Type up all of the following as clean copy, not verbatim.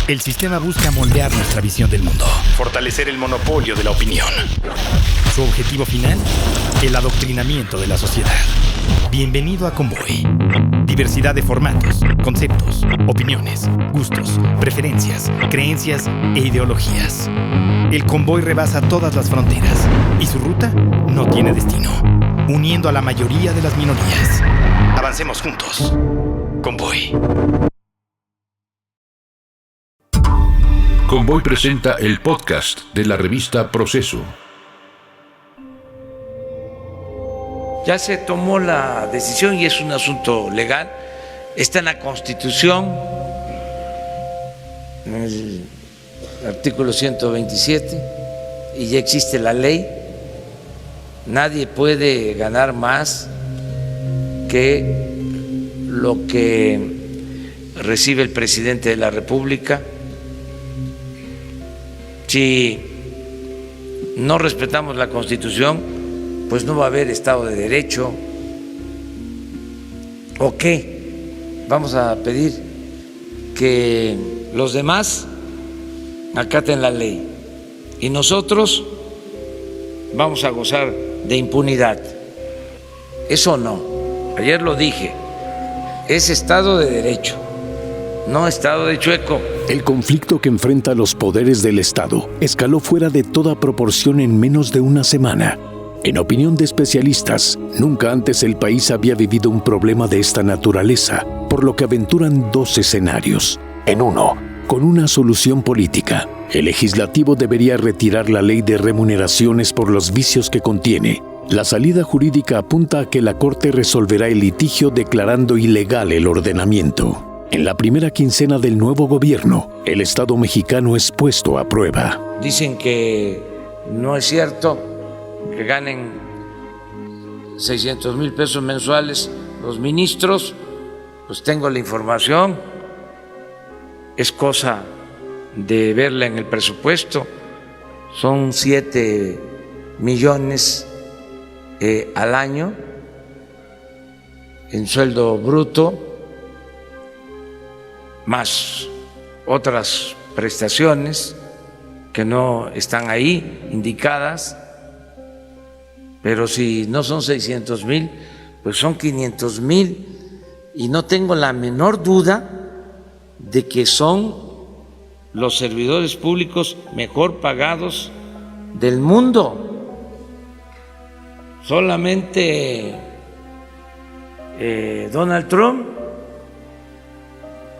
El sistema busca moldear nuestra visión del mundo, fortalecer el monopolio de la opinión. Su objetivo final, el adoctrinamiento de la sociedad. Bienvenido a Convoy. Diversidad de formatos, conceptos, opiniones, gustos, preferencias, creencias e ideologías. El Convoy rebasa todas las fronteras y su ruta no tiene destino, uniendo a la mayoría de las minorías. Avancemos juntos. Convoy. Convoy presenta el podcast de la revista Proceso. Ya se tomó la decisión y es un asunto legal. Está en la Constitución, en el artículo 127, y ya existe la ley. Nadie puede ganar más que lo que recibe el presidente de la República. Si no respetamos la Constitución, pues no va a haber Estado de Derecho. ¿O qué? Vamos a pedir que los demás acaten la ley y nosotros vamos a gozar de impunidad. Eso no. Ayer lo dije. Es Estado de Derecho, no Estado de chueco. El conflicto que enfrenta los poderes del Estado escaló fuera de toda proporción en menos de una semana. En opinión de especialistas, nunca antes el país había vivido un problema de esta naturaleza, por lo que aventuran dos escenarios. En uno, con una solución política, el legislativo debería retirar la ley de remuneraciones por los vicios que contiene. La salida jurídica apunta a que la Corte resolverá el litigio declarando ilegal el ordenamiento. En la primera quincena del nuevo gobierno, el Estado mexicano es puesto a prueba. Dicen que no es cierto que ganen 600,000 pesos mensuales los ministros. Pues tengo la información, es cosa de verla en el presupuesto. Son 7 millones al año en sueldo bruto, más otras prestaciones que no están ahí indicadas, pero si no son 600,000, pues son 500,000, y no tengo la menor duda de que son los servidores públicos mejor pagados del mundo. Solamente Donald Trump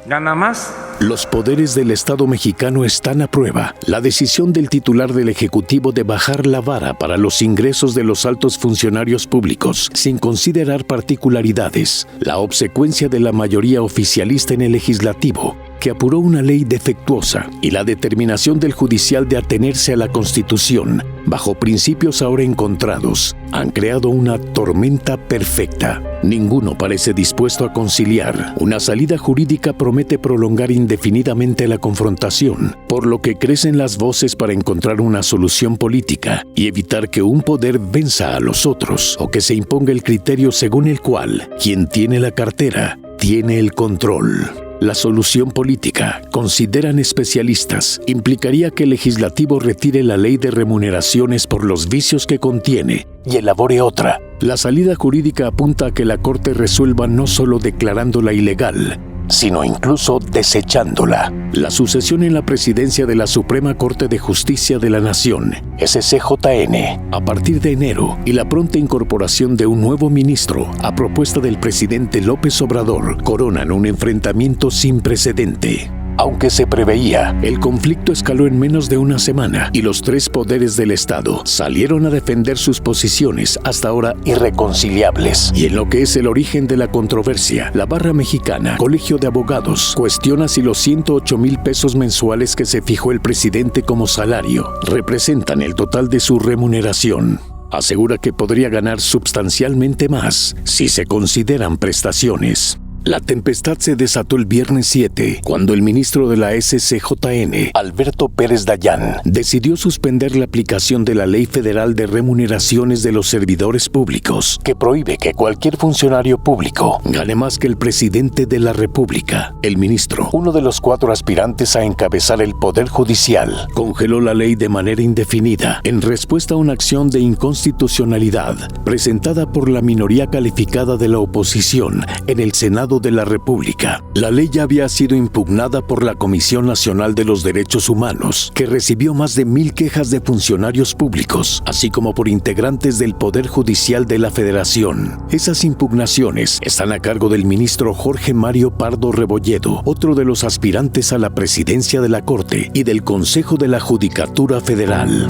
gana más. Los poderes del Estado mexicano están a prueba. La decisión del titular del Ejecutivo de bajar la vara para los ingresos de los altos funcionarios públicos, sin considerar particularidades, la obsecuencia de la mayoría oficialista en el Legislativo, que apuró una ley defectuosa, y la determinación del judicial de atenerse a la Constitución, bajo principios ahora encontrados, han creado una tormenta perfecta. Ninguno parece dispuesto a conciliar. Una salida jurídica promete prolongar indefinidamente la confrontación, por lo que crecen las voces para encontrar una solución política y evitar que un poder venza a los otros, o que se imponga el criterio según el cual quien tiene la cartera tiene el control. La solución política, consideran especialistas, implicaría que el legislativo retire la ley de remuneraciones por los vicios que contiene y elabore otra. La salida jurídica apunta a que la Corte resuelva no solo declarándola ilegal, sino incluso desechándola. La sucesión en la presidencia de la Suprema Corte de Justicia de la Nación, SCJN, a partir de enero, y la pronta incorporación de un nuevo ministro a propuesta del presidente López Obrador coronan un enfrentamiento sin precedente. Aunque se preveía, el conflicto escaló en menos de una semana y los tres poderes del Estado salieron a defender sus posiciones hasta ahora irreconciliables. Y en lo que es el origen de la controversia, la Barra Mexicana, Colegio de Abogados, cuestiona si los 108,000 pesos mensuales que se fijó el presidente como salario representan el total de su remuneración. Asegura que podría ganar sustancialmente más si se consideran prestaciones. La tempestad se desató el viernes 7, cuando el ministro de la SCJN, Alberto Pérez Dayán, decidió suspender la aplicación de la Ley Federal de Remuneraciones de los Servidores Públicos, que prohíbe que cualquier funcionario público gane más que el presidente de la República. El ministro, uno de los 4 aspirantes a encabezar el Poder Judicial, congeló la ley de manera indefinida en respuesta a una acción de inconstitucionalidad presentada por la minoría calificada de la oposición en el Senado de la República. La ley ya había sido impugnada por la Comisión Nacional de los Derechos Humanos, que recibió más de 1000 quejas de funcionarios públicos, así como por integrantes del Poder Judicial de la Federación. Esas impugnaciones están a cargo del ministro Jorge Mario Pardo Rebolledo, otro de los aspirantes a la presidencia de la Corte y del Consejo de la Judicatura Federal.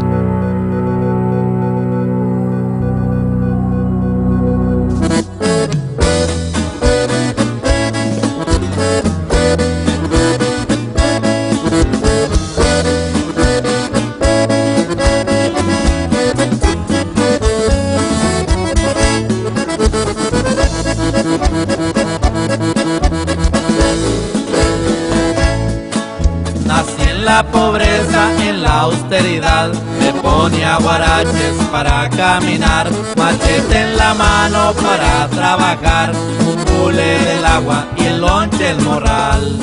La pobreza, en la austeridad, me ponía guaraches para caminar, machete en la mano para trabajar, un cooler el agua y el lonche el morral.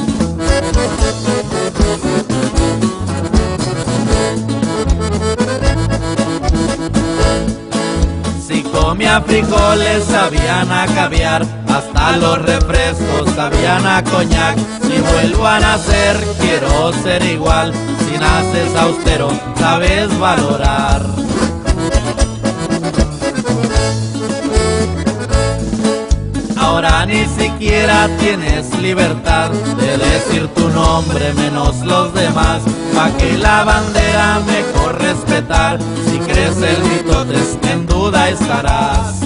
Si comía frijoles sabían a caviar, hasta los refrescos sabían a coñac. Si vuelvo a nacer quiero ser igual, si naces austero sabes valorar. Ahora ni siquiera tienes libertad de decir tu nombre menos los demás, pa' que la bandera mejor respetar. Si crees el mitotes en duda estarás.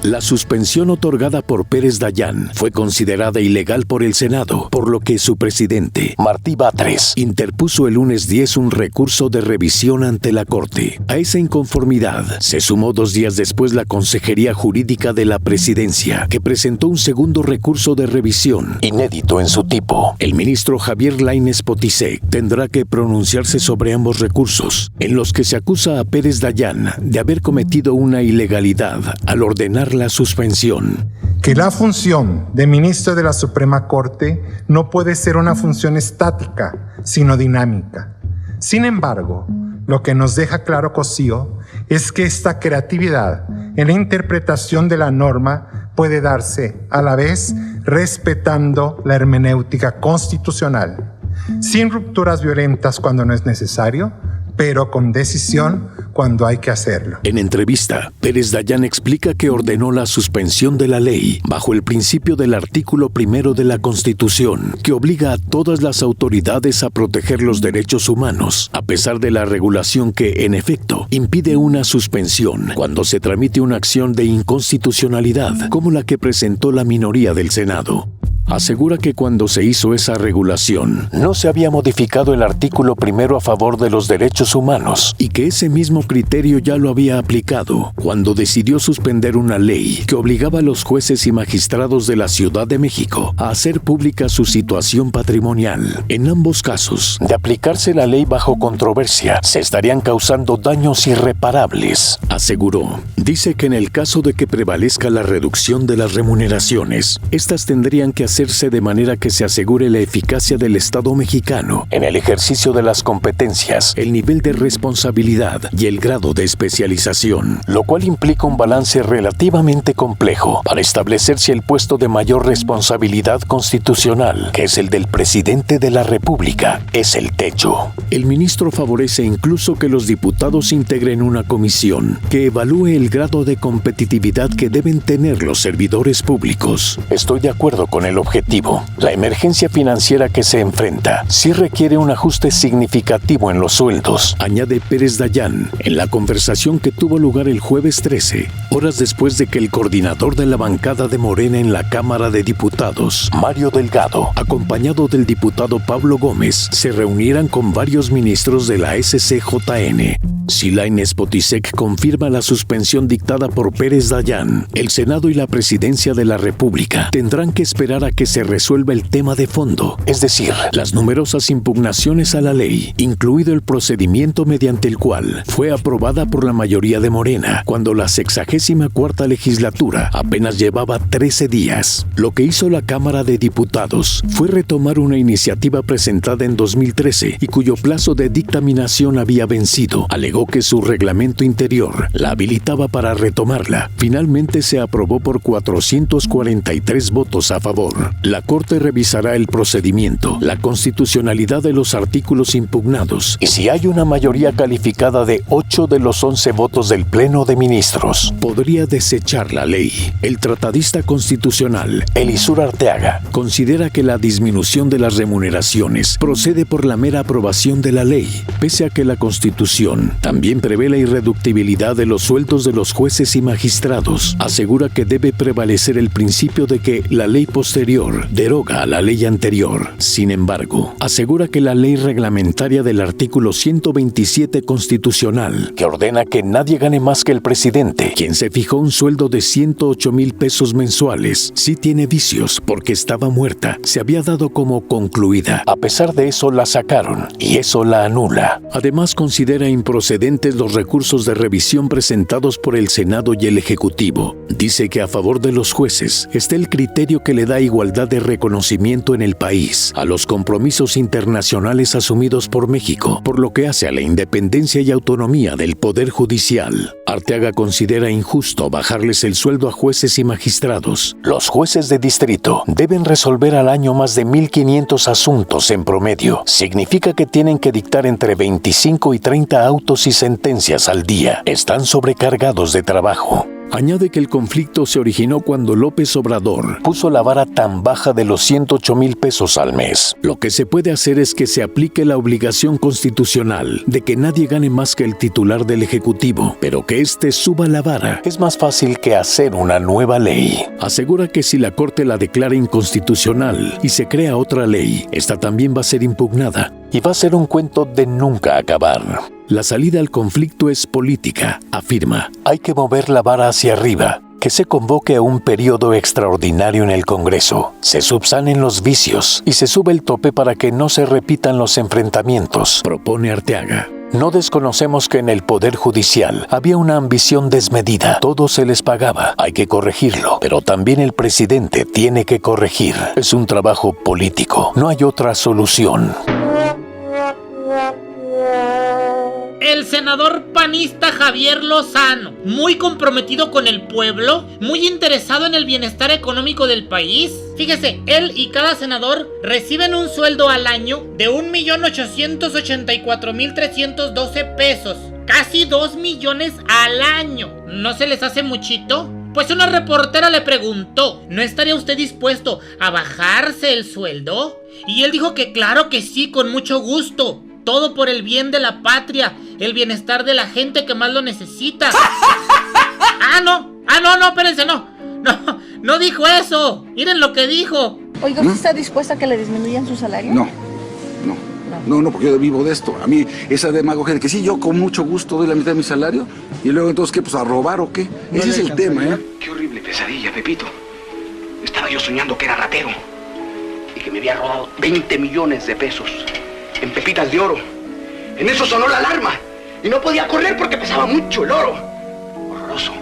La suspensión otorgada por Pérez Dayán fue considerada ilegal por el Senado, por lo que su presidente, Martí Batres, interpuso el lunes 10 un recurso de revisión ante la Corte. A esa inconformidad se sumó 2 días después la Consejería Jurídica de la Presidencia, que presentó un segundo recurso de revisión, inédito en su tipo. El ministro Javier Lainez Potisek tendrá que pronunciarse sobre ambos recursos, en los que se acusa a Pérez Dayán de haber cometido una ilegalidad al ordenar la suspensión. Que la función de ministro de la Suprema Corte no puede ser una función estática, sino dinámica. Sin embargo, lo que nos deja claro Cosío es que esta creatividad en la interpretación de la norma puede darse a la vez respetando la hermenéutica constitucional, sin rupturas violentas cuando no es necesario, pero con decisión cuando hay que hacerlo. En entrevista, Pérez Dayán explica que ordenó la suspensión de la ley bajo el principio del artículo 1 de la Constitución, que obliga a todas las autoridades a proteger los derechos humanos, a pesar de la regulación que, en efecto, impide una suspensión cuando se tramite una acción de inconstitucionalidad, como la que presentó la minoría del Senado. Asegura que cuando se hizo esa regulación, no se había modificado el artículo 1 a favor de los derechos humanos y que ese mismo criterio ya lo había aplicado cuando decidió suspender una ley que obligaba a los jueces y magistrados de la Ciudad de México a hacer pública su situación patrimonial. En ambos casos, de aplicarse la ley bajo controversia, se estarían causando daños irreparables, aseguró. Dice que en el caso de que prevalezca la reducción de las remuneraciones, estas tendrían que hacerse de manera que se asegure la eficacia del Estado mexicano en el ejercicio de las competencias, el nivel de responsabilidad y el grado de especialización, lo cual implica un balance relativamente complejo para establecer si el puesto de mayor responsabilidad constitucional, que es el del presidente de la República, es el techo. El ministro favorece incluso que los diputados integren una comisión que evalúe el grado de competitividad que deben tener los servidores públicos. Estoy de acuerdo con el objetivo objetivo. La emergencia financiera que se enfrenta sí requiere un ajuste significativo en los sueldos, añade Pérez Dayán en la conversación que tuvo lugar el jueves 13, horas después de que el coordinador de la bancada de Morena en la Cámara de Diputados, Mario Delgado, acompañado del diputado Pablo Gómez, se reunieran con varios ministros de la SCJN. Si Lainez Potisek confirma la suspensión dictada por Pérez Dayán, el Senado y la Presidencia de la República tendrán que esperar a que se resuelva el tema de fondo, es decir, las numerosas impugnaciones a la ley, incluido el procedimiento mediante el cual fue aprobada por la mayoría de Morena, cuando la 64ª legislatura apenas llevaba 13 días. Lo que hizo la Cámara de Diputados fue retomar una iniciativa presentada en 2013 y cuyo plazo de dictaminación había vencido. Alegó que su reglamento interior la habilitaba para retomarla. Finalmente se aprobó por 443 votos a favor. La Corte revisará el procedimiento, la constitucionalidad de los artículos impugnados y si hay una mayoría calificada de 8 de los 11 votos del Pleno de Ministros, podría desechar la ley. El tratadista constitucional Elisur Arteaga considera que la disminución de las remuneraciones procede por la mera aprobación de la ley, pese a que la Constitución también prevé la irreductibilidad de los sueldos de los jueces y magistrados. Asegura que debe prevalecer el principio de que la ley posterior deroga a la ley anterior. Sin embargo, asegura que la ley reglamentaria del artículo 127 constitucional, que ordena que nadie gane más que el presidente, quien se fijó un sueldo de 108,000 pesos mensuales, sí tiene vicios porque estaba muerta. Se había dado como concluida. A pesar de eso la sacaron y eso la anula. Además considera improcedentes los recursos de revisión presentados por el Senado y el Ejecutivo. Dice que a favor de los jueces está el criterio que le da igualdad de reconocimiento en el país a los compromisos internacionales asumidos por México, por lo que hace a la independencia y autonomía del Poder Judicial. Arteaga considera injusto bajarles el sueldo a jueces y magistrados. Los jueces de distrito deben resolver al año más de 1,500 asuntos en promedio. Significa que tienen que dictar entre 25 y 30 autos y sentencias al día. Están sobrecargados de trabajo. Añade que el conflicto se originó cuando López Obrador puso la vara tan baja de los 108,000 pesos al mes. Lo que se puede hacer es que se aplique la obligación constitucional de que nadie gane más que el titular del Ejecutivo, pero que éste suba la vara es más fácil que hacer una nueva ley. Asegura que si la Corte la declara inconstitucional y se crea otra ley, esta también va a ser impugnada y va a ser un cuento de nunca acabar. La salida al conflicto es política, afirma. Hay que mover la vara hacia arriba, que se convoque a un periodo extraordinario en el Congreso, se subsanen los vicios y se sube el tope para que no se repitan los enfrentamientos, propone Arteaga. No desconocemos que en el Poder Judicial había una ambición desmedida. Todo se les pagaba. Hay que corregirlo. Pero también el presidente tiene que corregir. Es un trabajo político. No hay otra solución. El senador panista Javier Lozano, muy comprometido con el pueblo, muy interesado en el bienestar económico del país. Fíjese, él y cada senador reciben un sueldo al año de 1,884,312 pesos. Casi 2 millones al año. ¿No se les hace muchito? Pues una reportera le preguntó, ¿no estaría usted dispuesto a bajarse el sueldo? Y él dijo que claro que sí, con mucho gusto. Todo por el bien de la patria, el bienestar de la gente que más lo necesita. No, espérense, no dijo eso. Miren lo que dijo. Oiga, ¿usted está dispuesta a que le disminuyan su salario? No, porque yo vivo de esto. A mí esa demagogia de que sí, yo con mucho gusto doy la mitad de mi salario y luego entonces, ¿qué? Pues a robar o qué. Ese es el tema, ¿eh? Qué horrible pesadilla, Pepito. Estaba yo soñando que era ratero y que me había robado 20 millones de pesos en pepitas de oro. En eso sonó la alarma y no podía correr porque pesaba mucho el oro. Horroroso.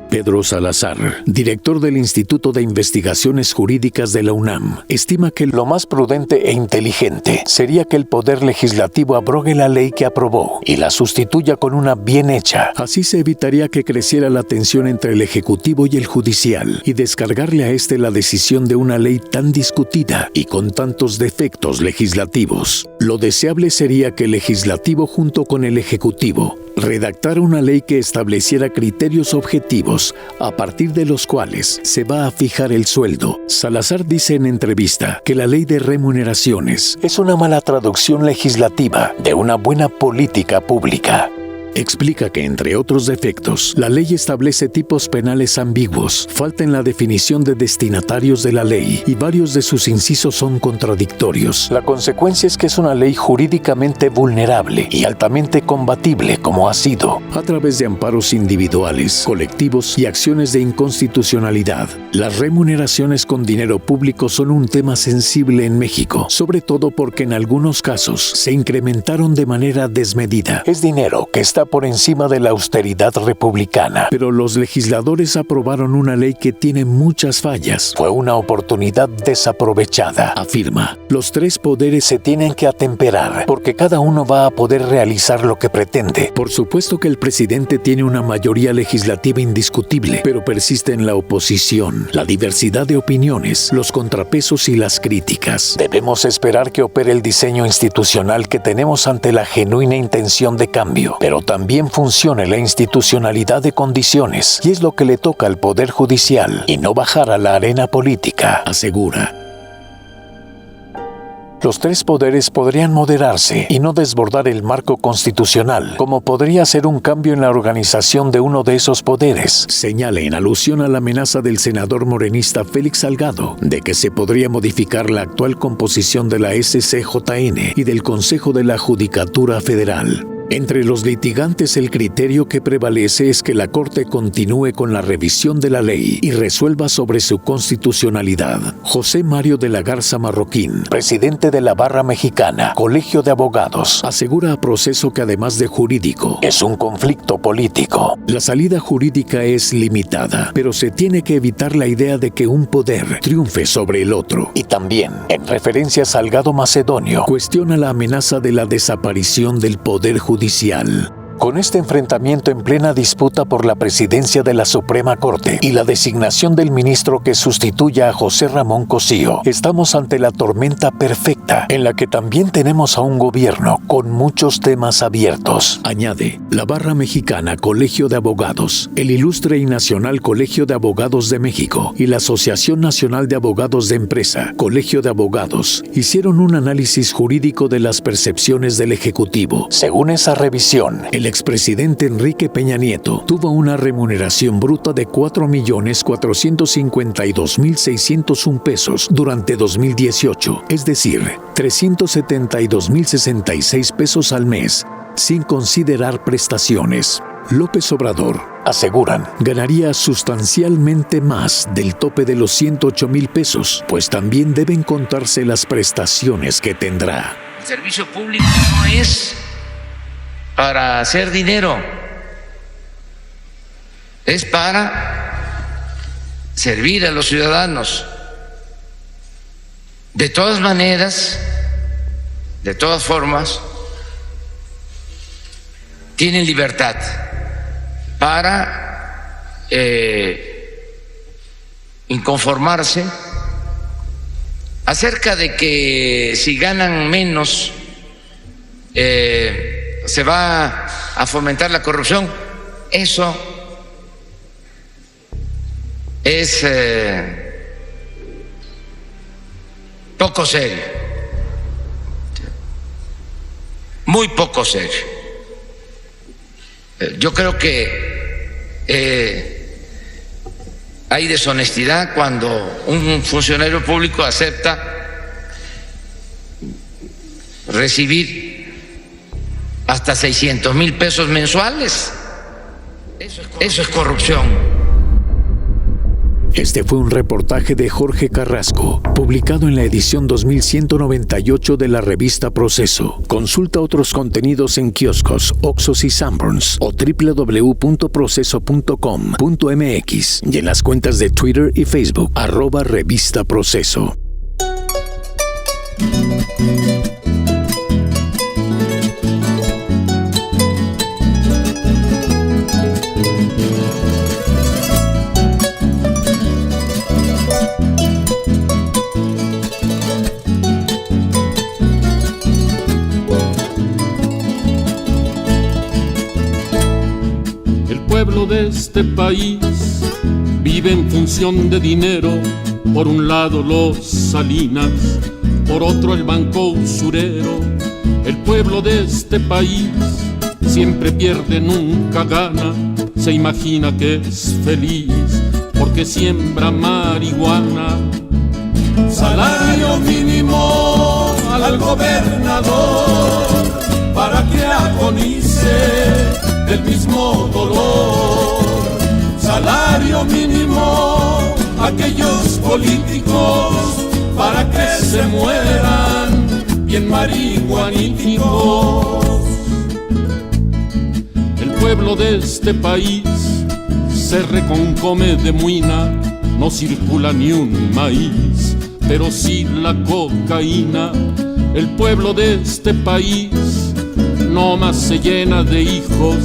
Pedro Salazar, director del Instituto de Investigaciones Jurídicas de la UNAM, estima que lo más prudente e inteligente sería que el Poder Legislativo abrogue la ley que aprobó y la sustituya con una bien hecha. Así se evitaría que creciera la tensión entre el Ejecutivo y el Judicial y descargarle a este la decisión de una ley tan discutida y con tantos defectos legislativos. Lo deseable sería que el Legislativo junto con el Ejecutivo redactara una ley que estableciera criterios objetivos salarios, a partir de los cuales se va a fijar el sueldo. Salazar dice en entrevista que la ley de remuneraciones es una mala traducción legislativa de una buena política pública. Explica que, entre otros defectos, la ley establece tipos penales ambiguos, falta en la definición de destinatarios de la ley y varios de sus incisos son contradictorios. La consecuencia es que es una ley jurídicamente vulnerable y altamente combatible, como ha sido, a través de amparos individuales, colectivos y acciones de inconstitucionalidad. Las remuneraciones con dinero público son un tema sensible en México, sobre todo porque en algunos casos se incrementaron de manera desmedida. Es dinero que está por encima de la austeridad republicana. Pero los legisladores aprobaron una ley que tiene muchas fallas. Fue una oportunidad desaprovechada, afirma. Los tres poderes se tienen que atemperar, porque cada uno va a poder realizar lo que pretende. Por supuesto que el presidente tiene una mayoría legislativa indiscutible, pero persiste en la oposición, la diversidad de opiniones, los contrapesos y las críticas. Debemos esperar que opere el diseño institucional que tenemos ante la genuina intención de cambio, pero también funcione la institucionalidad de condiciones, y es lo que le toca al Poder Judicial, y no bajar a la arena política, asegura. Los tres poderes podrían moderarse y no desbordar el marco constitucional, como podría ser un cambio en la organización de uno de esos poderes, señala en alusión a la amenaza del senador morenista Félix Salgado de que se podría modificar la actual composición de la SCJN y del Consejo de la Judicatura Federal. Entre los litigantes, el criterio que prevalece es que la Corte continúe con la revisión de la ley y resuelva sobre su constitucionalidad. José Mario de la Garza Marroquín, presidente de la Barra Mexicana, Colegio de Abogados, asegura a Proceso que además de jurídico, es un conflicto político. La salida jurídica es limitada, pero se tiene que evitar la idea de que un poder triunfe sobre el otro. Y también, en referencia a Salgado Macedonio, cuestiona la amenaza de la desaparición del poder judicial. Con este enfrentamiento en plena disputa por la presidencia de la Suprema Corte y la designación del ministro que sustituya a José Ramón Cosío, estamos ante la tormenta perfecta, en la que también tenemos a un gobierno con muchos temas abiertos. Añade, la Barra Mexicana, Colegio de Abogados, el Ilustre y Nacional Colegio de Abogados de México y la Asociación Nacional de Abogados de Empresa, Colegio de Abogados, hicieron un análisis jurídico de las percepciones del Ejecutivo. Según esa revisión, el expresidente Enrique Peña Nieto tuvo una remuneración bruta de 4.452.601 pesos durante 2018, es decir, 372.066 pesos al mes, sin considerar prestaciones. López Obrador, aseguran, ganaría sustancialmente más del tope de los 108,000 pesos, pues también deben contarse las prestaciones que tendrá. El servicio público no es para hacer dinero, es para servir a los ciudadanos. De todas maneras, de todas formas, tienen libertad para inconformarse acerca de que si ganan menos se va a fomentar la corrupción. Eso es poco serio, muy poco serio. Yo creo que hay deshonestidad cuando un funcionario público acepta recibir hasta 600,000 pesos mensuales. Eso es corrupción. Este fue un reportaje de Jorge Carrasco, publicado en la edición 2198 de la revista Proceso. Consulta otros contenidos en kioscos, Oxxos y Sanborns o www.proceso.com.mx y en las cuentas de Twitter y Facebook, @Revista Proceso. El pueblo de este país vive en función de dinero, por un lado los Salinas, por otro el banco usurero. El pueblo de este país siempre pierde, nunca gana, se imagina que es feliz porque siembra marihuana. Salario mínimo al gobernador para que agonice del mismo dolor. Salario mínimo a aquellos políticos para que se mueran bien marihuaníticos. El pueblo de este país se reconcome de muina, no circula ni un maíz, pero sí la cocaína. El pueblo de este país no más se llena de hijos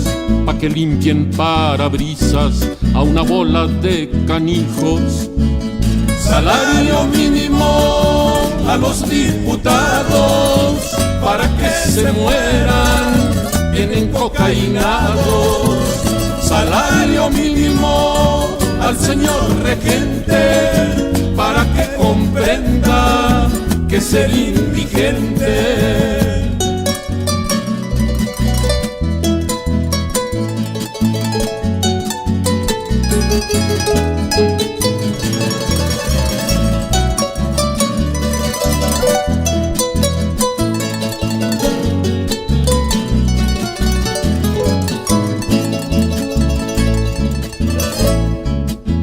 pa' que limpien parabrisas a una bola de canijos. Salario mínimo a los diputados para que se mueran bien encocainados. Salario mínimo al señor regente para que comprenda que ser indigente.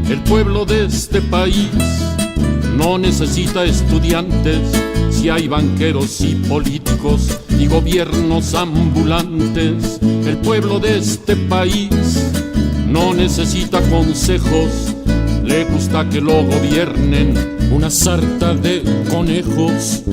El pueblo de este país no necesita estudiantes si hay banqueros y políticos y gobiernos ambulantes. El pueblo de este país no necesita consejos, le gusta que lo gobiernen una sarta de conejos.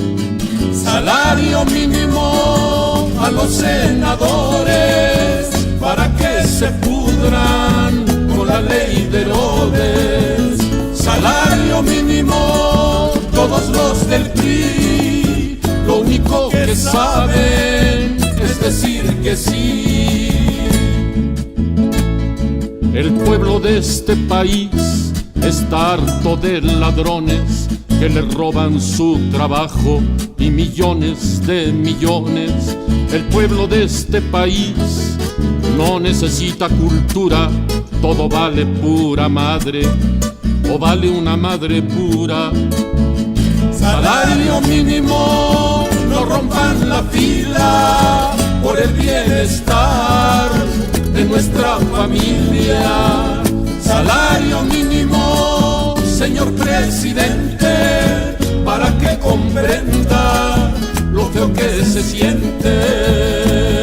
Salario mínimo a los senadores para que se pudran con la ley de Herodes. Salario mínimo todos los del PRI, lo único que saben es decir que sí. El pueblo de este país está harto de ladrones que le roban su trabajo y millones de millones. El pueblo de este país no necesita cultura, todo vale pura madre o vale una madre pura. Salario mínimo, no rompan la fila por el bienestar de nuestra familia. Salario mínimo, señor presidente, para que comprenda lo feo que se siente.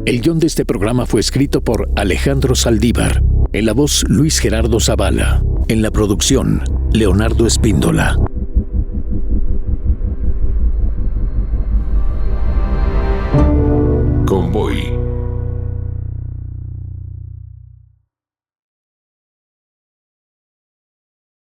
El guión de este programa fue escrito por Alejandro Saldívar. En la voz, Luis Gerardo Zavala. En la producción, Leonardo Espíndola.